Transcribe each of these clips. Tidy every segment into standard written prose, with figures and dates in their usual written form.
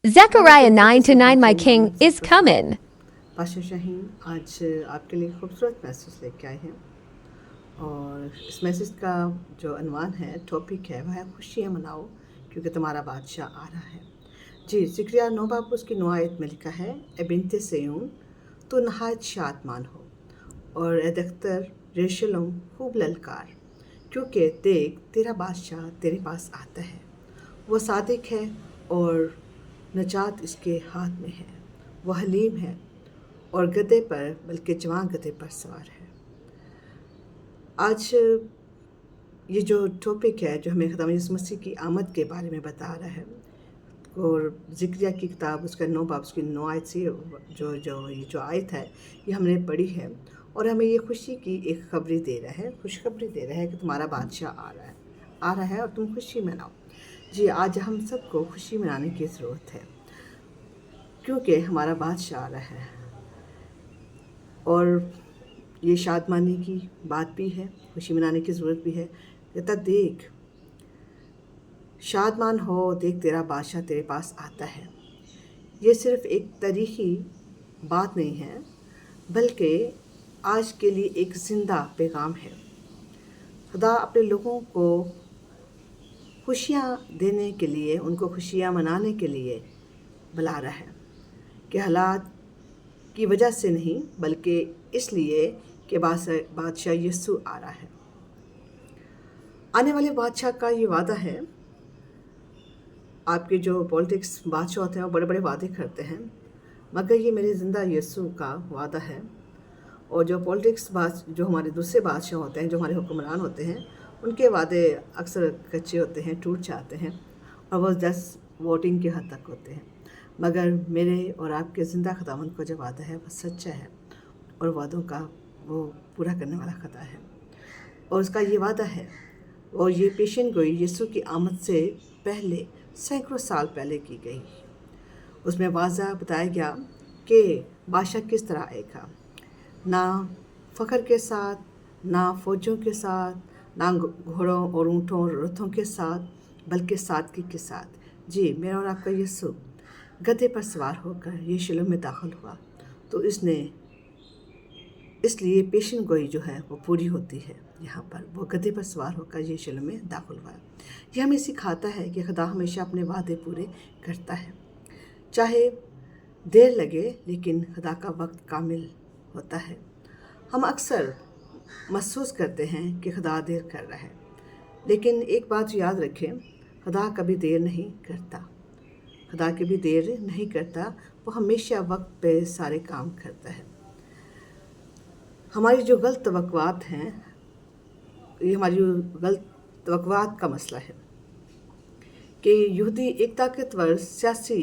Zechariah 9 to 9, my king is coming. Pasha Shaheen आज आपके लिए खूबसूरत मैसेज लेके आए हैं और इस मैसेज का जो अनवान है, टॉपिक है, वह है खुशियाँ मनाओ क्योंकि तुम्हारा बादशाह आ रहा है। जी, ज़िक्रिया 9 बाब उसकी 9 आयत में लिखा है, ए बिन्ते सिय्योन तो नहायत शादमान हो और ए दख्तर यरूशलेम खूब ललकार, क्योंकि देख तेरा बादशाह तेरे पास आता है। वो सादिक है और नजात इसके हाथ में है। वो हलीम है और गधे पर, बल्कि जवान गधे पर सवार है। आज ये जो टॉपिक है जो हमें खुदा यीशु मसीह की आमद के बारे में बता रहा है और ज़िक्रिया की किताब उसका 9 बाब उसकी 9 आयत से जो आयत है ये हमने पढ़ी है और हमें ये खुशी की एक खबरी दे रहा है, खुशखबरी दे रहा है कि तुम्हारा बादशाह आ रहा है और तुम खुशी मनाओ। जी, आज हम सबको खुशी मनाने की ज़रूरत है क्योंकि हमारा बादशाह आ रहा है और ये शादमानी की बात भी है, खुशी मनाने की ज़रूरत भी है। कहता देख शादमान हो, देख तेरा बादशाह तेरे पास आता है। ये सिर्फ़ एक तारीख़ी बात नहीं है बल्कि आज के लिए एक ज़िंदा पैगाम है। खुदा अपने लोगों को खुशियाँ देने के लिए, उनको खुशियाँ मनाने के लिए बुला रहा है कि हालात की वजह से नहीं बल्कि इसलिए कि बादशाह यीशु आ रहा है। आने वाले बादशाह का ये वादा है। आपके जो पॉलिटिक्स बादशाह होते हैं वो बड़े बड़े वादे करते हैं, मगर ये मेरे ज़िंदा यीशु का वादा है। और जो पॉलिटिक्स जो हमारे दूसरे बादशाह होते हैं, जो हमारे हुक्मरान होते हैं, उनके वादे अक्सर कच्चे होते हैं, टूट जाते हैं और वो 10 वोटिंग के हद तक होते हैं। मगर मेरे और आपके ज़िंदा खुदावंद को जो वादा है वो सच्चा है और वादों का वो पूरा करने वाला खुदा है और उसका ये वादा है और ये पेशन गोई यीशु की आमद से पहले सैकड़ों साल पहले की गई। उसमें वाज़ा बताया गया कि बादशाह किस तरह आएगा, ना फ़ख्र के साथ, ना फ़ौजों के साथ, ना घोड़ों और ऊँटों और रथों के साथ, बल्कि सादगी के साथ। जी, मेरा और आपका यीशु गधे पर सवार होकर यरूशलेम में दाखिल हुआ तो इसलिए पेशन गोई जो है वो पूरी होती है। यहाँ पर वो गधे पर सवार होकर यरूशलेम में दाखिल हुआ। यह हमें सिखाता है कि खुदा हमेशा अपने वादे पूरे करता है, चाहे देर लगे, लेकिन खुदा का वक्त कामिल होता है। हम अक्सर महसूस करते हैं कि खुदा देर कर रहा है, लेकिन एक बात याद रखें, खुदा कभी देर नहीं करता। खुदा कभी देर नहीं करता, वो हमेशा वक्त पे सारे काम करता है। हमारी जो गलत तवक्कुआत हैं, ये हमारी जो गलत तवक्कुआत का मसला है कि यहूदी एक ताकतवर सियासी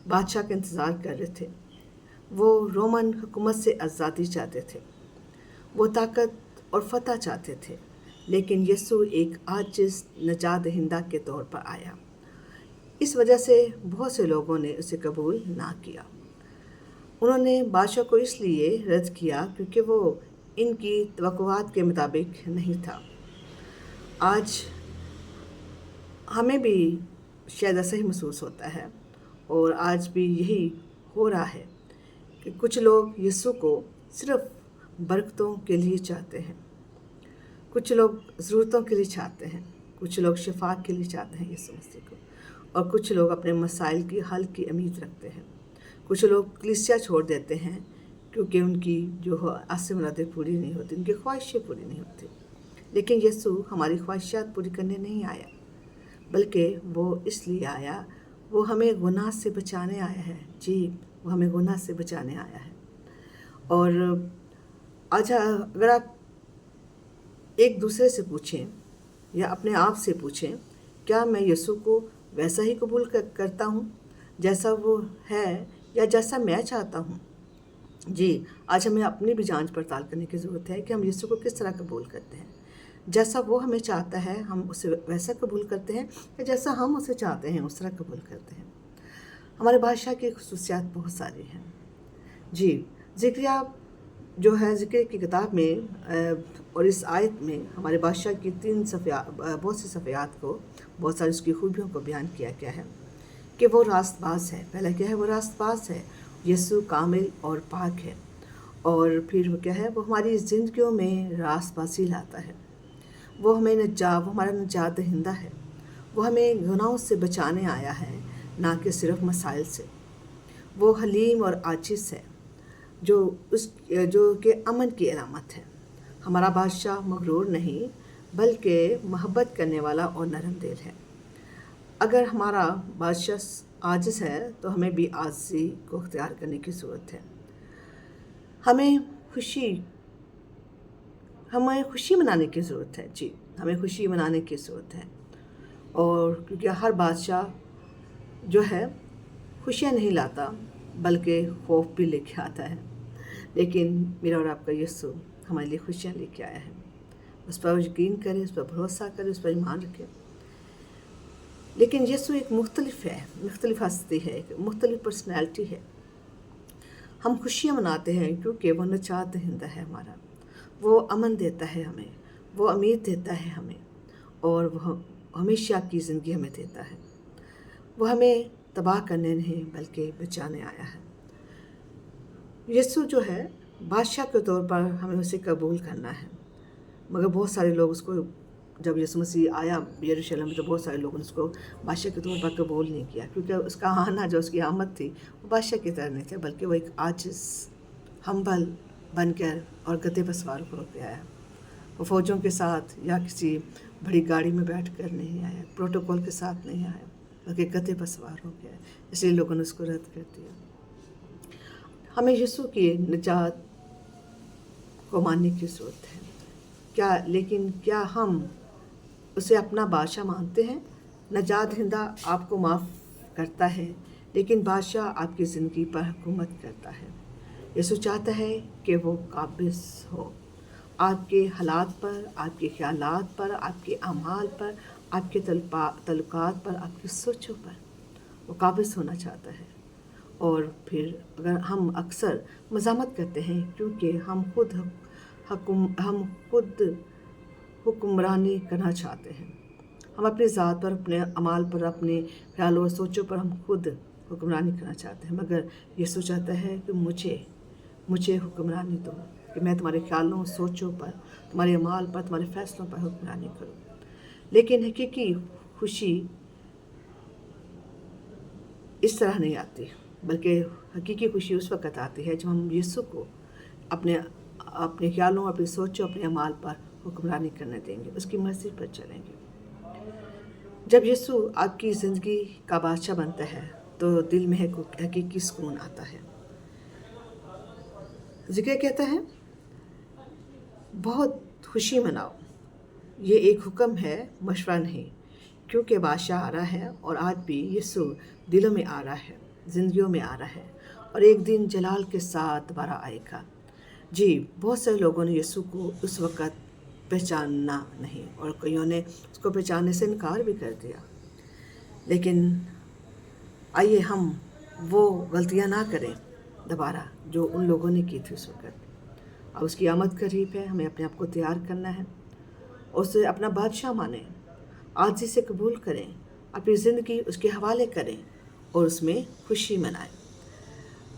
बादशाह का इंतज़ार कर रहे थे। वो रोमन हुकूमत से आज़ादी चाहते थे, वो ताकत और फतह चाहते थे, लेकिन यीशु एक आजिज़ नजात दहिंदा के तौर पर आया। इस वजह से बहुत से लोगों ने उसे कबूल ना किया। उन्होंने बादशाह को इसलिए रद्द किया क्योंकि वो इनकी तवक्कुआत के मुताबिक नहीं था। आज हमें भी शायद ऐसा ही महसूस होता है और आज भी यही हो रहा है कि कुछ लोग यीशु को सिर्फ बरकतों के लिए चाहते हैं, कुछ लोग ज़रूरतों के लिए चाहते हैं, कुछ लोग शिफा के लिए चाहते हैं यीशु मसीह को, और कुछ लोग अपने मसाइल की हल की उम्मीद रखते हैं। कुछ लोग कलीसिया छोड़ देते हैं क्योंकि उनकी जो आस मुरादें पूरी नहीं होती, उनकी ख्वाहिशें पूरी नहीं होती। लेकिन यीशु हमारी ख्वाहिशात पूरी करने नहीं आया, बल्कि वो इसलिए आया, वो हमें गुनाह से बचाने आया है। जी, वो हमें गुनाह से बचाने आया है। और आज अगर आप एक दूसरे से पूछें या अपने आप से पूछें, क्या मैं यीशु को वैसा ही कबूल करता हूँ जैसा वो है या जैसा मैं चाहता हूँ? जी, आज हमें अपनी भी जांच पड़ताल करने की ज़रूरत है कि हम यीशु को किस तरह कबूल करते हैं। जैसा वो हमें चाहता है हम उसे वैसा कबूल करते हैं या जैसा हम उसे चाहते हैं उस तरह कबूल करते हैं। हमारे बादशाह की खुसूसियात बहुत सारी हैं। जी, ज़िक्रिया जो है ज़िक्र की किताब में और इस आयत में हमारे बादशाह की बहुत सी सफ़ियात को, बहुत सारी उसकी खूबियों को बयान किया गया है कि वो रास्तबाज है। पहला क्या है? वो रास्तबाज है। यीशु कामिल और पाक है। और फिर वो क्या है? वो हमारी ज़िंदगियों में रास्तबाजी लाता है। वो हमारा निजात दहिंदा है। वो हमें गुनाहों से बचाने आया है, ना कि सिर्फ मसाइल से। वो हलीम और आजिज़ है, जो कि अमन की अलामत है। हमारा बादशाह मगरूर नहीं, बल्कि मोहब्बत करने वाला और नरम दिल है। अगर हमारा बादशाह आजिज़ है तो हमें भी आजिज़ी को अख्तियार करने की ज़रूरत है। हमें खुशी मनाने की ज़रूरत है। जी, हमें खुशी मनाने की ज़रूरत है। और क्योंकि हर बादशाह जो है खुशियाँ नहीं लाता, बल्कि खौफ भी लेके आता है। लेकिन मेरा और आपका यीशु हमारे लिए खुशियाँ लेके आया है। उस पर यकीन करें, उस पर भरोसा करें, उस पर ईमान रखें। लेकिन यीशु एक मुख्तलिफ हस्ती है, एक मुख्तलिफ पर्सनैलिटी है। हम खुशियाँ मनाते हैं क्योंकि वो निजात दहिंदा है हमारा। वो अमन देता है हमें, वो उम्मीद देता है हमें, और वो हमेशा की ज़िंदगी हमें देता है। वो हमें तबाह करने नहीं बल्कि बचाने आया है। यीशु जो है बादशाह के तौर पर हमें उसे कबूल करना है। मगर बहुत सारे लोग उसको, जब यीशु मसीह आया यरूशलेम में, तो बहुत सारे लोगों ने उसको बादशाह के तौर पर कबूल नहीं किया, क्योंकि उसका आना, जो उसकी आमद थी, वो बादशाह की तरह नहीं थे, बल्कि वो एक आजिज़ हम्बल बनकर और गधे पर सवार होकर आया। वो फ़ौजों के साथ या किसी बड़ी गाड़ी में बैठ कर नहीं आया, प्रोटोकॉल के साथ नहीं आया, बल्कि गधे पर सवार हो गया। इसलिए लोगों ने उसको रद्द कर दिया। हमें यीशु की निजात को मानने की ज़रूरत है। लेकिन क्या हम उसे अपना बादशाह मानते हैं? निजात दहिंदा आपको माफ़ करता है, लेकिन बादशाह आपकी ज़िंदगी पर हुकूमत करता है। यीशु चाहता है कि वो काबिज़ हो आपके हालात पर, आपके ख्यालात पर, आपके अमाल पर, आपके तल्लुकात पर, आपकी सोचों पर। वो काबिज़ होना चाहता है। और फिर अगर हम अक्सर मज़ामत करते हैं क्योंकि हम खुद हुक्मरानी करना चाहते हैं। हम अपनी ज़ात पर, अपने अमाल पर, अपने ख्यालों और सोचों पर हम खुद हुक्मरानी करना चाहते हैं। मगर यीशु चाहता है कि मुझे हुक्मरानी दो, कि मैं तुम्हारे ख्यालों, सोचों पर, तुम्हारे अमाल पर, तुम्हारे फ़ैसलों पर हुक्मरानी करूँ। लेकिन हकीकी खुशी इस तरह नहीं आती, बल्कि हकीकी खुशी उस वक़्त आती है जब हम यीशु को अपने ख्यालों, अपनी सोचों, अपने अमाल पर हुक्मरानी करने देंगे, उसकी मर्ज़ी पर चलेंगे। जब यीशु आपकी ज़िंदगी का बादशाह बनता है तो दिल में हकीकी सुकून आता है। ज़िक्र कहता है, बहुत खुशी मनाओ, ये एक हुक्म है, मशवरा नहीं, क्योंकि बादशाह आ रहा है। और आज भी यीशु दिलों में आ रहा है, ज़िंदगियों में आ रहा है, और एक दिन जलाल के साथ दोबारा आएगा। जी, बहुत सारे लोगों ने यीशु को उस वक़्त पहचाना नहीं, और कईयों ने उसको पहचानने से इनकार भी कर दिया। लेकिन आइए हम वो गलतियां ना करें दोबारा जो उन लोगों ने की थी उस वक़्त। अब उसकी आमद करीब है, हमें अपने आप को तैयार करना है, उसे अपना बादशाह मानें, आजिज़ी से कबूल करें, अपनी ज़िंदगी उसके हवाले करें और उसमें खुशी मनाएं।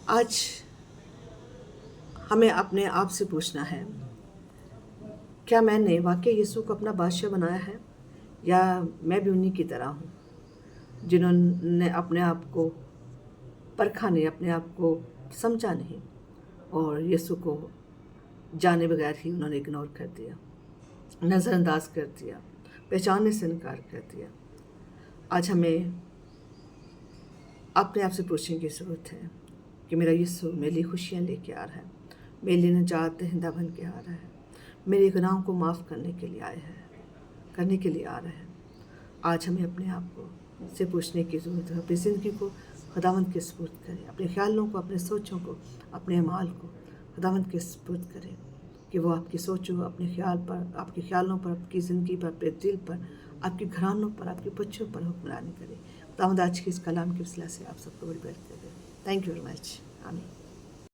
आज हमें अपने आप से पूछना है, क्या मैंने वाकई यीशु को अपना बादशाह बनाया है, या मैं भी उन्हीं की तरह हूँ जिन्होंने अपने आप को परखा नहीं, अपने आप को समझा नहीं, और यीशु को जाने बगैर ही उन्होंने इग्नोर कर दिया, नज़रअंदाज कर दिया, पहचानने से इनकार कर दिया। आज हमें अपने आप से पूछने की ज़रूरत है कि मेरा यीशु मेरे लिए खुशियाँ लेके आ रहा है, मेरे लिए निजात दहिंदा बन के आ रहा है, मेरे गुनाहों को माफ़ करने के लिए आ रहा है। आज हमें अपने आप को से पूछने की ज़रूरत है, अपनी ज़िंदगी को खुदावंद के सुपुर्द करें, अपने ख्यालों को, अपने सोचों को, अपने अमाल को खुदावंद के सुपुर्द करें, कि वो आपकी सोचों, अपने ख्याल पर, आपके ख्यालों पर, आपकी ज़िंदगी पर, अपने दिल पर, आपके घरानों पर, आपके बच्चों पर हुक्मरानी करें। खुदावंद आज के इस कलाम के वसीला से आप सबको बड़ी बरकत दे। Thank you very much. आमीन।